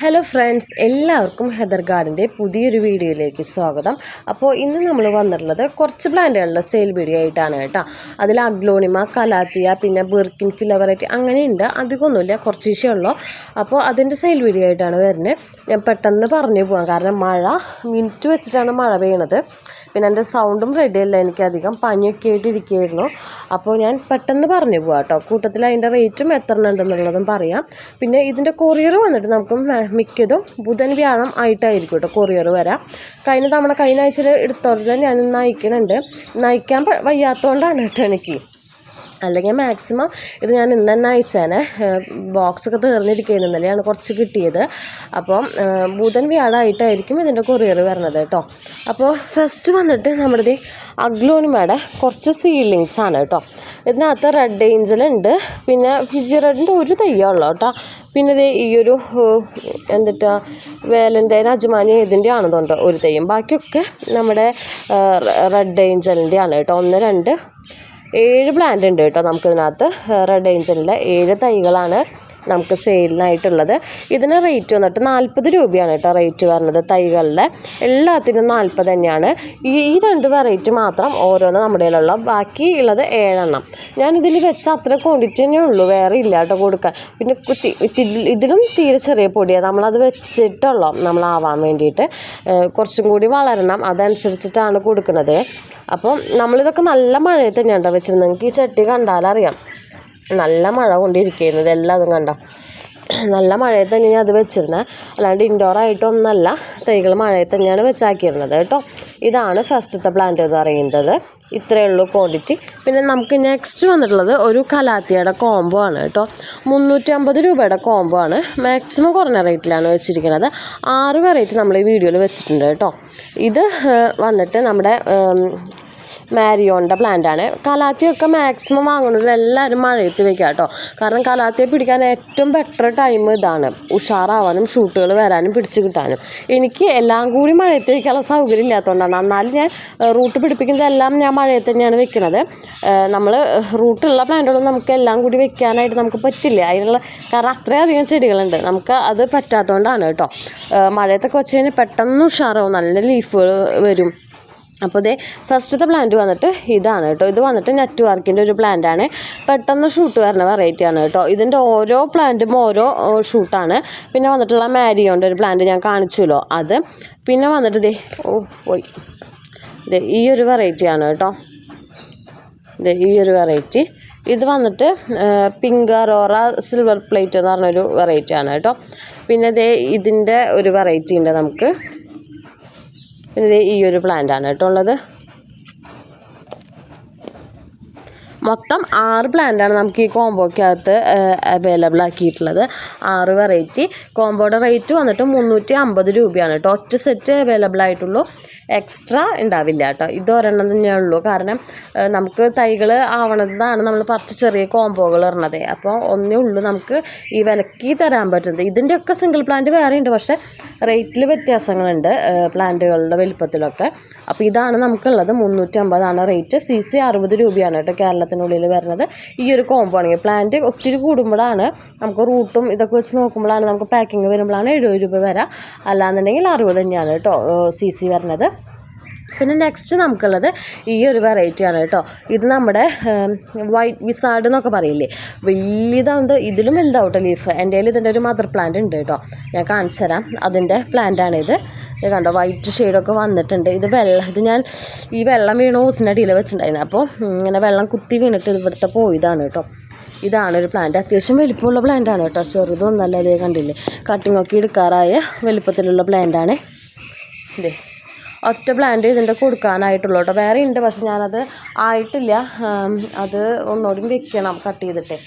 Hello friends, എല്ലാവർക്കും Heather ഗാർഡൻ്റെ പുതിയൊരു വീഡിയോയിലേക്ക് സ്വാഗതം. അപ്പോൾ ഇന്ന് നമ്മൾ വന്നിട്ടുള്ളത് കുറച്ച് പ്ലാന്റുകളുടെ സെയിൽ വീഡിയോ ആയിട്ടാണ് കേട്ടോ. അതിൽ അഗ്ലോണിമ, കലാത്തിയ, പിന്നെ ബിർക്കിൻ ഫിലവറേറ്റ് അങ്ങനെയുണ്ട്, അധികമൊന്നുമില്ല, കുറച്ച് വിഷയമുള്ളൂ. അപ്പോൾ അതിൻ്റെ സെയിൽ വീഡിയോ ആയിട്ടാണ് വരുന്നത്. ഞാൻ പെട്ടെന്ന് പറഞ്ഞു പോകാം, കാരണം മഴ മിനിറ്റ് വെച്ചിട്ടാണ് മഴ പെയ്യണത്. പിന്നെ എൻ്റെ സൗണ്ടും റെഡിയല്ല, എനിക്കധികം പനിയൊക്കെ ആയിട്ടിരിക്കുകയായിരുന്നു. അപ്പോൾ ഞാൻ പെട്ടെന്ന് പറഞ്ഞു പോകാം കേട്ടോ. കൂട്ടത്തിൽ അതിൻ്റെ റേറ്റും എത്ര ഉണ്ടെന്നുള്ളതും പറയാം. പിന്നെ ഇതിൻ്റെ കൊറിയർ വന്നിട്ട് നമുക്ക് മിക്കതും ബുധൻ വ്യാഴം ആയിട്ടായിരിക്കും കേട്ടോ കൊറിയർ വരാം. കഴിഞ്ഞ ആഴ്ചയിൽ എടുത്തോടെ ഞാൻ ഇന്ന് അയക്കണുണ്ട്. അയക്കാൻ വയ്യാത്തതുകൊണ്ടാണ് കേട്ടോ എനിക്ക്, അല്ലെങ്കിൽ മാക്സിമം ഇത് ഞാൻ ഇന്ന് തന്നെ അയച്ചേനെ. ബോക്സൊക്കെ തീർന്നിരിക്കുന്നതന്നെയാണ് കുറച്ച് കിട്ടിയത്. അപ്പം ബുധൻ വ്യാഴമായിട്ടായിരിക്കും ഇതിൻ്റെ കൊറിയർ വരണത് കേട്ടോ. അപ്പോൾ ഫസ്റ്റ് വന്നിട്ട് നമ്മുടെ അഗ്ലോണിമയുടെ കുറച്ച് സീലിങ്സ് ആണ് കേട്ടോ. ഇതിനകത്ത് റെഡ് ഏഞ്ചലുണ്ട്, പിന്നെ ഫിജി റെഡിൻ്റെ ഒരു തയ്യുള്ളൂ കേട്ടോ. പിന്നെ ഈയൊരു വേലൻ്റൈൻ അജ്മാനി ഇതിൻ്റെ ആണെന്നുണ്ട് ഒരു തയ്യും. ബാക്കിയൊക്കെ നമ്മുടെ റെഡ് ഏഞ്ചലിൻ്റെ ആണ് കേട്ടോ. 7 പ്ലാന്റ് ഉണ്ട് കേട്ടോ നമുക്കിതിനകത്ത്. റെഡ് ഏഞ്ചലിൻ്റെ 7 തൈകളാണ് നമുക്ക് സെയിലിനായിട്ടുള്ളത്. ഇതിന് റേറ്റ് വന്നിട്ട് 40 രൂപയാണ് കേട്ടോ റേറ്റ് വരുന്നത്. തൈകളിലെ എല്ലാത്തിനും 40 തന്നെയാണ്. ഈ 2 വെറൈറ്റി മാത്രം ഓരോന്ന് നമ്മുടെ കയ്യിലുള്ള, ബാക്കി ഉള്ളത് 7 എണ്ണം. ഞാനിതിൽ വെച്ച അത്ര ക്വാണ്ടിറ്റി തന്നെ ഉള്ളൂ, വേറെ ഇല്ല കേട്ടോ കൊടുക്കാൻ. പിന്നെ ഇതിലും തീരെ ചെറിയ പൊടിയാണ്, നമ്മളത് വെച്ചിട്ടുള്ളൂ നമ്മളാവാൻ വേണ്ടിയിട്ട്. കുറച്ചും കൂടി വളരണം, അതനുസരിച്ചിട്ടാണ് കൊടുക്കുന്നത്. അപ്പം നമ്മളിതൊക്കെ നല്ല മഴയിൽ തന്നെയാണ് കേട്ടോ വെച്ചിരുന്നത്. നിങ്ങൾക്ക് ഈ ചട്ടി കണ്ടാലറിയാം, നല്ല മഴ കൊണ്ടിരിക്കുന്നത് എല്ലാതും കണ്ടോ. നല്ല മഴയിൽ തന്നെയാണ് അത് വെച്ചിരുന്നത്, അല്ലാണ്ട് ഇൻഡോർ ആയിട്ടൊന്നല്ല. തൈകൾ മഴയിൽ തന്നെയാണ് വെച്ചാക്കിയിരുന്നത് കേട്ടോ. ഇതാണ് ഫസ്റ്റത്തെ പ്ലാന്റ് എന്ന് പറയുന്നത്. ഇത്രയേ ഉള്ളൂ ക്വാണ്ടിറ്റി. പിന്നെ നമുക്ക് നെക്സ്റ്റ് വന്നിട്ടുള്ളത് ഒരു കലാത്തിയുടെ കോംബോ ആണ് കേട്ടോ. 350 രൂപയുടെ കോംബോ ആണ്. മാക്സിമം കുറഞ്ഞ റേറ്റിലാണ് വെച്ചിരിക്കുന്നത്. 6 വെറൈറ്റി നമ്മൾ ഈ വീഡിയോയിൽ വെച്ചിട്ടുണ്ട് കേട്ടോ. ഇത് വന്നിട്ട് നമ്മുടെ മാരിയോണിൻ്റെ പ്ലാന്റാണ്. കലാത്തിയൊക്കെ മാക്സിമം വാങ്ങുന്നത് എല്ലാവരും മഴയത്ത് വെക്കുക കേട്ടോ. കാരണം കലാത്തിയെ പിടിക്കാൻ ഏറ്റവും ബെറ്റർ ടൈം ഇതാണ്, ഉഷാറാവാനും ഷൂട്ടുകൾ വരാനും പിടിച്ച് കിട്ടാനും. എനിക്ക് എല്ലാം കൂടി മഴയത്ത് വയ്ക്കാനുള്ള സൗകര്യം ഇല്ലാത്തതുകൊണ്ടാണ്. എന്നാലും ഞാൻ റൂട്ട് പിടിപ്പിക്കുന്നതെല്ലാം ഞാൻ മഴയത്ത് തന്നെയാണ് വെക്കുന്നത്. നമ്മൾ റൂട്ടുള്ള പ്ലാന്റുകളും നമുക്ക് എല്ലാം കൂടി വെക്കാനായിട്ട് നമുക്ക് പറ്റില്ല, അതിനുള്ള കാരണം അത്രയധികം ചെടികളുണ്ട്. നമുക്ക് അത് പറ്റാത്തതുകൊണ്ടാണ് കേട്ടോ. മഴയത്തൊക്കെ വെച്ച് കഴിഞ്ഞാൽ പെട്ടെന്ന് ഉഷാറാവും, നല്ല ലീഫുകൾ വരും. അപ്പോൾ ഫസ്റ്റത്തെ പ്ലാന്റ് വന്നിട്ട് ഇതാണ് കേട്ടോ. ഇത് വന്നിട്ട് നെറ്റ് വർക്കിൻ്റെ ഒരു പ്ലാന്റാണ്, പെട്ടെന്ന് ഷൂട്ട് വരുന്ന വെറൈറ്റിയാണ് കേട്ടോ. ഇതിൻ്റെ ഓരോ പ്ലാന്റും ഓരോ ഷൂട്ടാണ്. പിന്നെ വന്നിട്ടുള്ള മാരിയോൻ്റെ ഒരു പ്ലാന്റ് ഞാൻ കാണിച്ചല്ലോ അത്. പിന്നെ വന്നിട്ട് പോയി ഈ ഒരു വെറൈറ്റിയാണ് കേട്ടോ. ഈ ഒരു വെറൈറ്റി ഇത് വന്നിട്ട് പിങ്ക് അറോറ സിൽവർ പ്ലേറ്റ് എന്ന് പറഞ്ഞൊരു വെറൈറ്റിയാണ് കേട്ടോ. പിന്നെ ഇതിൻ്റെ ഒരു വെറൈറ്റി ഉണ്ട് നമുക്ക്. പിന്നെ ഈ ഒരു പ്ലാന്റാണ് കേട്ടോ ഉള്ളത്. മൊത്തം 6 പ്ലാന്റാണ് നമുക്ക് ഈ കോംബോയ്ക്കകത്ത് അവൈലബിൾ ആക്കിയിട്ടുള്ളത്. 6 വെറൈറ്റി. കോംബോയുടെ റേറ്റ് വന്നിട്ട് 350 രൂപയാണ് കേട്ടോ. ഒറ്റ സെറ്റ് അവൈലബിൾ ആയിട്ടുള്ളൂ, എക്സ്ട്രാ ഉണ്ടാവില്ല കേട്ടോ. ഇത് ഒരെണ്ണം തന്നെയുള്ളൂ, കാരണം നമുക്ക് തൈകൾ ആവണതാണ് നമ്മൾ കുറച്ച് ചെറിയ കോംബോകൾ ഇറങ്ങുന്നത്. അപ്പോൾ ഒന്നേ ഉള്ളൂ നമുക്ക് ഈ വിലക്ക് തരാൻ പറ്റുന്നത്. ഇതിൻ്റെയൊക്കെ സിംഗിൾ പ്ലാന്റ് വേറെ ഉണ്ട്, പക്ഷേ റേറ്റിൽ വ്യത്യാസങ്ങളുണ്ട് പ്ലാന്റുകളുടെ വലിപ്പത്തിലൊക്കെ. അപ്പോൾ ഇതാണ് നമുക്കുള്ളത്. 350 റേറ്റ്. CC 60 രൂപയാണ് കേട്ടോ കേരളത്തിനുള്ളിൽ വരുന്നത്. ഈ ഒരു കോംബോ ആണെങ്കിൽ പ്ലാന്റ് ഒത്തിരി കൂടുമ്പോഴാണ് നമുക്ക് റൂട്ടും ഇതൊക്കെ വെച്ച് നോക്കുമ്പോഴാണ് നമുക്ക് പാക്കിങ് വരുമ്പോഴാണ് 70 രൂപ വരാം. അല്ലാന്നുണ്ടെങ്കിൽ 60 തന്നെയാണ് കേട്ടോ CC വരുന്നത്. പിന്നെ നെക്സ്റ്റ് നമുക്കുള്ളത് ഈ ഒരു വെറൈറ്റിയാണ് കേട്ടോ. ഇത് നമ്മുടെ വൈറ്റ് വിസാർഡ് എന്നൊക്കെ പറയില്ലേ, വലിയതാവുന്നത്. ഇതിലും വലുതാവട്ടെ ലീഫ്. എൻ്റെ കയ്യിൽ ഇതിൻ്റെ ഒരു മദർ പ്ലാന്റ് ഉണ്ട് കേട്ടോ, ഞാൻ കാണിച്ചു തരാം. അതിൻ്റെ പ്ലാന്റാണിത്. ഇത് കണ്ടോ, വൈറ്റ് ഷെയ്ഡൊക്കെ വന്നിട്ടുണ്ട്. ഇത് ഞാൻ ഈ വെള്ളം വീണ ഹോസിൻ്റെ അടിയിൽ വെച്ചിട്ടുണ്ടായിരുന്നു. അപ്പോൾ ഇങ്ങനെ വെള്ളം കുത്തി വീണിട്ട് ഇവിടുത്തെ പോയതാണ് കേട്ടോ. ഇതാണ് ഒരു പ്ലാന്റ്. അത്യാവശ്യം വലിപ്പമുള്ള പ്ലാന്റാണ് കേട്ടോ, ചെറുതൊന്നല്ല. അതേ കണ്ടില്ലേ, കട്ടിങ്ങൊക്കെ എടുക്കാറായ വലിപ്പത്തിലുള്ള പ്ലാന്റാണ്. ഒറ്റ പ്ലാന്റ് ഇതിൻ്റെ കൊടുക്കാനായിട്ടുള്ളൂ കേട്ടോ. വേറെ ഉണ്ട്, പക്ഷെ ഞാനത് ആയിട്ടില്ല. അത് ഒന്നുകൂടി വെക്കണം കട്ട് ചെയ്തിട്ട്.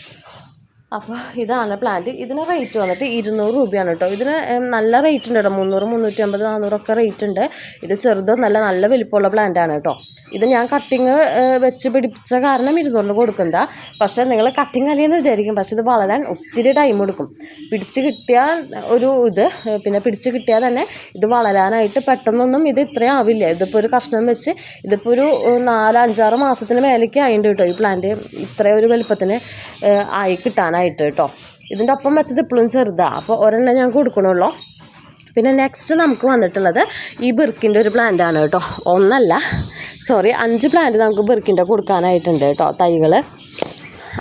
അപ്പോൾ ഇതാണ് പ്ലാന്റ്. ഇതിന് റേറ്റ് വന്നിട്ട് 200 രൂപയാണ് കേട്ടോ. ഇതിന് നല്ല റേറ്റ് ഉണ്ട് കേട്ടോ. 300, 350, 400 ഒക്കെ റേറ്റ് ഉണ്ട്. ഇത് നല്ല വലിപ്പമുള്ള പ്ലാന്റാണ് കേട്ടോ. ഇത് ഞാൻ കട്ടിങ് വെച്ച് പിടിപ്പിച്ച കാരണം 200 കൊടുക്കുന്നതാ. പക്ഷേ നിങ്ങൾ കട്ടിങ് അല്ലെന്ന് വിചാരിക്കും, പക്ഷെ ഇത് വളരാൻ ഒത്തിരി ടൈം എടുക്കും. പിടിച്ച് കിട്ടിയാൽ പിന്നെ പിടിച്ച് കിട്ടിയാൽ തന്നെ ഇത് വളരാനായിട്ട് പെട്ടെന്നൊന്നും ഇത് ഇത്രയും ആവില്ല. ഇതിപ്പോൾ ഒരു കഷ്ണം വെച്ച് ഇതിപ്പോൾ ഒരു 4-5-6 മാസത്തിന് മേലേക്ക് ആയിട്ടുണ്ട് കേട്ടോ ഈ പ്ലാന്റ് ഇത്രയും ഒരു വലിപ്പത്തിന് ആയി കിട്ടാനായിട്ട് കേട്ടോ. ഇതിൻ്റെ ഒപ്പം വെച്ചത് ഇപ്പോഴും ചെറുതാണ്, അപ്പോൾ ഒരെണ്ണം ഞാൻ കൊടുക്കണുള്ളൂ. പിന്നെ നെക്സ്റ്റ് നമുക്ക് വന്നിട്ടുള്ളത് ഈ ബിർക്കിൻ്റെ ഒരു പ്ലാന്റാണ് കേട്ടോ. 5 പ്ലാന്റ് നമുക്ക് ബിർക്കിൻ്റെ കൊടുക്കാനായിട്ടുണ്ട് കേട്ടോ. തൈകൾ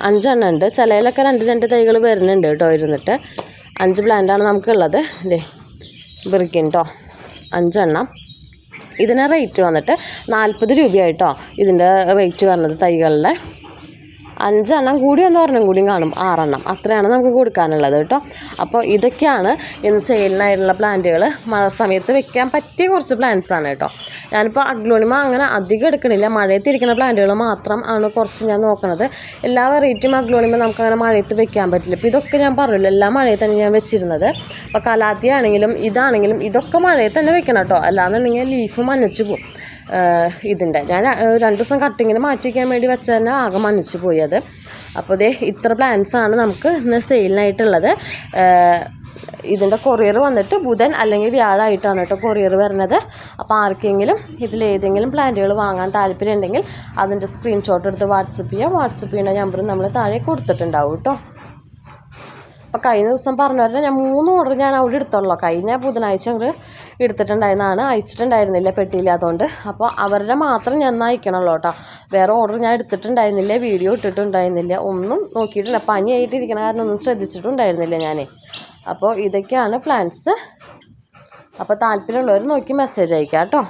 5 എണ്ണം ഉണ്ട്. ചിലയിലൊക്കെ 2 തൈകൾ വരുന്നുണ്ട് കേട്ടോ. 5 പ്ലാന്റാണ് നമുക്കുള്ളത്. ഇതേ ബിർക്കിൻ കേട്ടോ, 5 എണ്ണം. ഇതിന് റേറ്റ് വന്നിട്ട് 40 രൂപയായിട്ടോ. ഇതിൻ്റെ റേറ്റ് വരുന്നത് തൈകളുടെ 5 എണ്ണം കൂടി ഒന്ന് ഒരെണ്ണം കൂടിയും കാണും, 6 എണ്ണം അത്രയാണ് നമുക്ക് കൊടുക്കാനുള്ളത് കേട്ടോ. അപ്പോൾ ഇതൊക്കെയാണ് ഇന്ന് സെയിലിനായിട്ടുള്ള പ്ലാന്റുകൾ. മഴ സമയത്ത് വെക്കാൻ പറ്റിയ കുറച്ച് പ്ലാന്റ്സ് ആണ് കേട്ടോ. ഞാനിപ്പോൾ അഗ്ലോണിമ അങ്ങനെ അധികം എടുക്കണില്ല, മഴയത്തിരിക്കുന്ന പ്ലാന്റുകൾ മാത്രം ആണ് കുറച്ച് ഞാൻ നോക്കണത്. എല്ലാ വെറൈറ്റിയും അഗ്ലോണിമ നമുക്കങ്ങനെ മഴയത്ത് വെക്കാൻ പറ്റില്ല. ഇപ്പോൾ ഇതൊക്കെ ഞാൻ പറഞ്ഞില്ല, എല്ലാ മഴയത്ത് തന്നെ ഞാൻ വെച്ചിരുന്നത്. അപ്പോൾ കലാത്തി ആണെങ്കിലും ഇതാണെങ്കിലും ഇതൊക്കെ മഴയത്ത് തന്നെ വെക്കണം കേട്ടോ, അല്ലാന്നുണ്ടെങ്കിൽ ലീഫ് മഞ്ഞച്ചു പോകും. ഇതിൻ്റെ ഞാൻ 2 ദിവസം കട്ടിങ്ങിന് മാറ്റി വയ്ക്കാൻ വേണ്ടി വെച്ച തന്നെ ആകെ മഞ്ഞച്ചു പോയി അത്. അപ്പോൾ ഇതേ ഇത്ര പ്ലാന്റ്സാണ് നമുക്ക് ഇന്ന് സെയിലിനായിട്ടുള്ളത്. ഇതിൻ്റെ കൊറിയർ വന്നിട്ട് ബുധൻ അല്ലെങ്കിൽ വ്യാഴമായിട്ടാണ് കേട്ടോ കൊറിയർ വരുന്നത്. അപ്പോൾ ആർക്കെങ്കിലും ഇതിലേതെങ്കിലും പ്ലാന്റുകൾ വാങ്ങാൻ താല്പര്യം ഉണ്ടെങ്കിൽ അതിൻ്റെ സ്ക്രീൻഷോട്ട് എടുത്ത് വാട്സപ്പ് ചെയ്യുക. വാട്സപ്പ് ചെയ്യുന്ന നമ്പർ നമ്മൾ താഴെ കൊടുത്തിട്ടുണ്ടാവും കേട്ടോ. അപ്പോൾ കഴിഞ്ഞ ദിവസം പറഞ്ഞ പോലെ ഞാൻ 3 ഓർഡർ ഞാൻ അവിടെ എടുത്തോളൂ. കഴിഞ്ഞ ബുധനാഴ്ച അങ്ങോട്ട് എടുത്തിട്ടുണ്ടായിരുന്നതാണ്, അയച്ചിട്ടുണ്ടായിരുന്നില്ല പെട്ടിയില്ലാത്തതുകൊണ്ട്. അപ്പോൾ അവരുടെ മാത്രം ഞാൻ അയക്കണമല്ലോ കേട്ടോ. വേറെ ഓർഡർ ഞാൻ എടുത്തിട്ടുണ്ടായിരുന്നില്ല, വീഡിയോ ഇട്ടിട്ടുണ്ടായിരുന്നില്ല, ഒന്നും നോക്കിയിട്ടില്ല. പനിയായിട്ടിരിക്കണ കാരണം ഒന്നും ശ്രദ്ധിച്ചിട്ടുണ്ടായിരുന്നില്ല ഞാൻ. അപ്പോൾ ഇതൊക്കെയാണ് പ്ലാൻസ്. അപ്പോൾ താല്പര്യമുള്ളവർ നോക്കി മെസ്സേജ് അയക്കാം കേട്ടോ.